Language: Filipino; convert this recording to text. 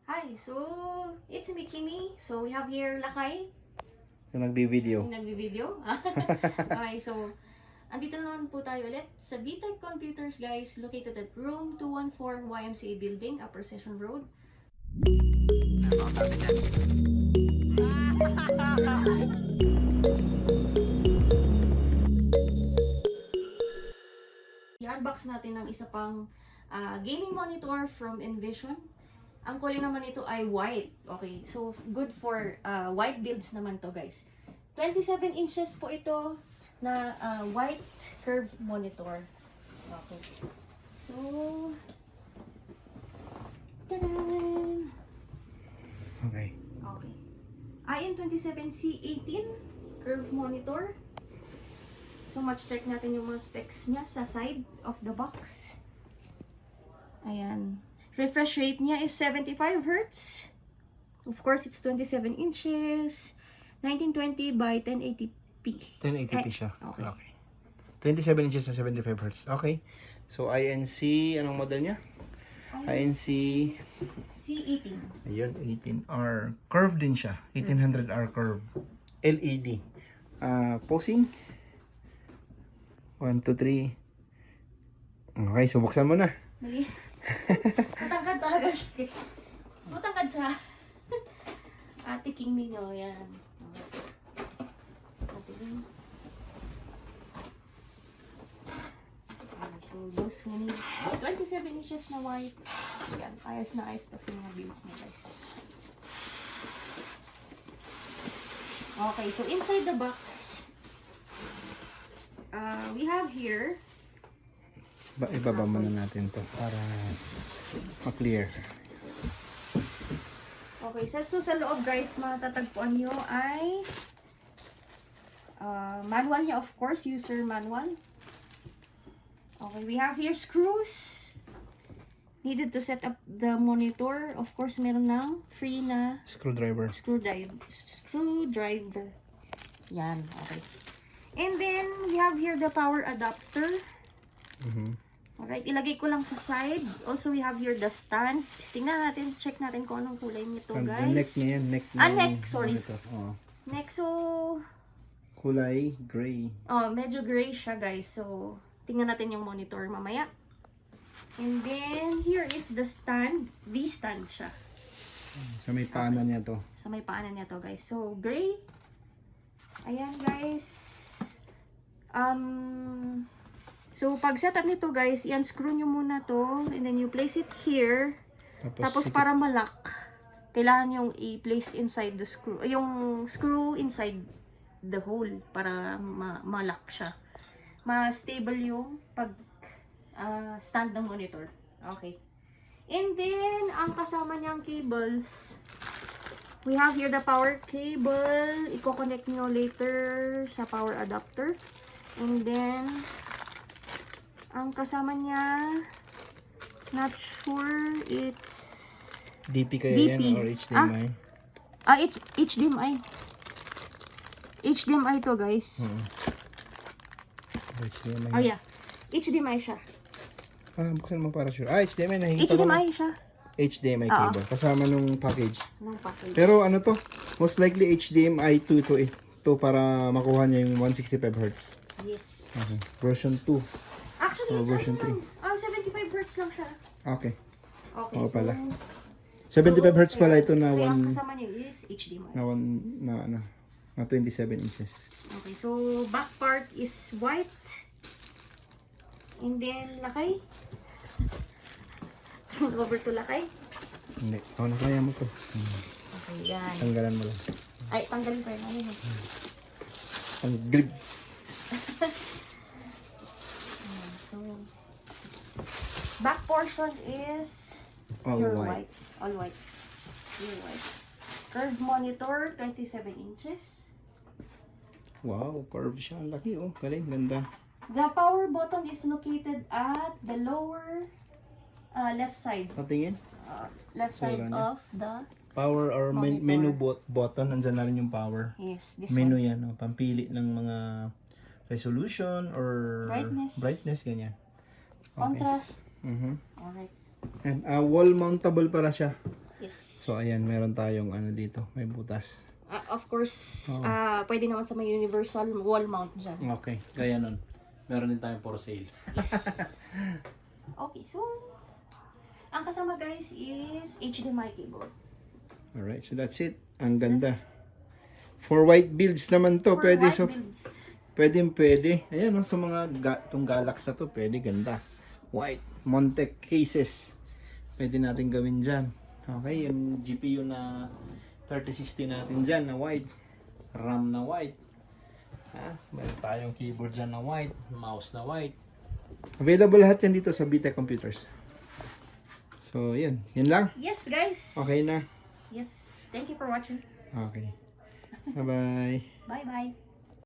Hi, so it's me, Kimi. So we have here Lakay. Yung nagbi-video. Yung nagbi-video. Okay, so andito naman po tayo ulit sa B-Tech Computers, guys, located at room 214 YMCA Building, Upper Session Road. I-unbox natin ng isa pang gaming monitor from Nvision. Ang kulay naman ito ay white. Okay, so good for white builds naman to, guys. 27 inches po ito na white curved monitor. Okay. So, ta-da! Okay. Okay. INC7C18 curved monitor. So much check natin yung mga specs niya sa side of the box. Ayan. Refresh rate niya is 75 Hz. Of course, it's 27 inches. 1920 by 1080p. 1080p siya. Okay. Okay. 27 inches na 75 Hz. Okay. So, INC, anong model niya? INC C18. ayun, 18R. Curve din siya. 1800R curve. LED. Posing. 1, 2, 3. Okay, so buksan mo na. Mali. Matangkad talaga siya, guys. Mas matangkad sa Ate King ninyo. Yan. Okay, so, Ate King. Okay, so those who need 27 inches na white. Yan. Ayos na ayos to sa mga builds niya, guys. Okay, so inside the box, we have here Ibaba muna natin to para ma-clear. okay, so sa loob, guys, matatagpuan nyo ay manual niya, of course, user manual. Okay, we have here screws needed to set up the monitor. Of course, meron ng free na Screwdriver. screwdriver. Yan, okay. And then, we have here the power adapter. Alright, ilagay ko lang sa side. Also, we have here the stand. Tingnan natin, check natin kung anong kulay nito, guys. Neck niya yan. Neck, sorry. Oh. Neck, so... Kulay gray. Oh, medyo gray siya, guys. So, tingnan natin yung monitor mamaya. And then, here is the stand. V-stand siya. Sa may paanan niya to. Sa may paanan niya to, guys. So, gray. Ayan, guys. So, pag setup nito, guys, i-unscrew nyo muna to. And then, you place it here. Tapos para malak, kailangan yung i-place inside the screw. Yung screw inside the hole para malak siya. Ma-stable yung pag stand ng monitor. Okay. And then, ang kasama niyang cables, we have here the power cable. Iko-connect nyo later sa power adapter. And then, ang kasama niya, not sure, it's DP kaya DP. yan or HDMI? HDMI. HDMI to, guys. HDMI. Oh, yeah. HDMI siya. Buksan mo para sure. HDMI. Nakikita ko HDMI na. siya. HDMI cable. Kasama nung package. Nung package. Pero ano to? Most likely HDMI 2 to para makuha niya yung 165 Hz. Yes. Version 2. Actually, it's version 3. 75 Hz lang siya. Okay. Okay, Oo so, pala. 75 Hz pala ito na kaya ang 1 kasama niya is HDMI. na 27 inches. Okay, so back part is white. And then, Lakay. Turn over to Lakay. Hindi. Na kaya mo to. Okay, yan. Tanggalan mo lang. Ay, tanggalin pa yun. Ang grip. So, back portion is All pure white. All white. Pure white. Curved monitor, 27 inches. Wow, curve siya. Ang laki oh. Galing, ganda. The power button is located at the lower left side. Patingin. Left side Sura niya. of the Power or monitor. menu button. Nandyan na rin yung power. Yes, this Menu one. yan. Oh. Pampili ng mga resolution or brightness ganyan. Okay. Contrast. Mhm. Alright. And wall mountable para siya. Yes. So, ayan, meron tayong ano dito. May butas. Of course, Oo. pwede naman sa may universal wall mount dyan. Okay, gaya nun. Meron din tayong for sale. Okay, so, ang kasama guys is HDMI cable. Alright, so that's it. Ang ganda. For white builds naman to, For pwede. white So, builds. pwede. Ayan, no, sa mga itong Galax na to, pwede, ganda. White, Montec cases. Pwede natin gawin dyan. Okay, yung GPU na 3060 natin dyan na white. RAM na white. Meron tayong keyboard dyan na white. Mouse na white. Available lahat yan dito sa BTech Computers. So, yun. Yun lang. Yes, guys. Okay na. Yes. Thank you for watching. Okay. Bye-bye. Bye-bye.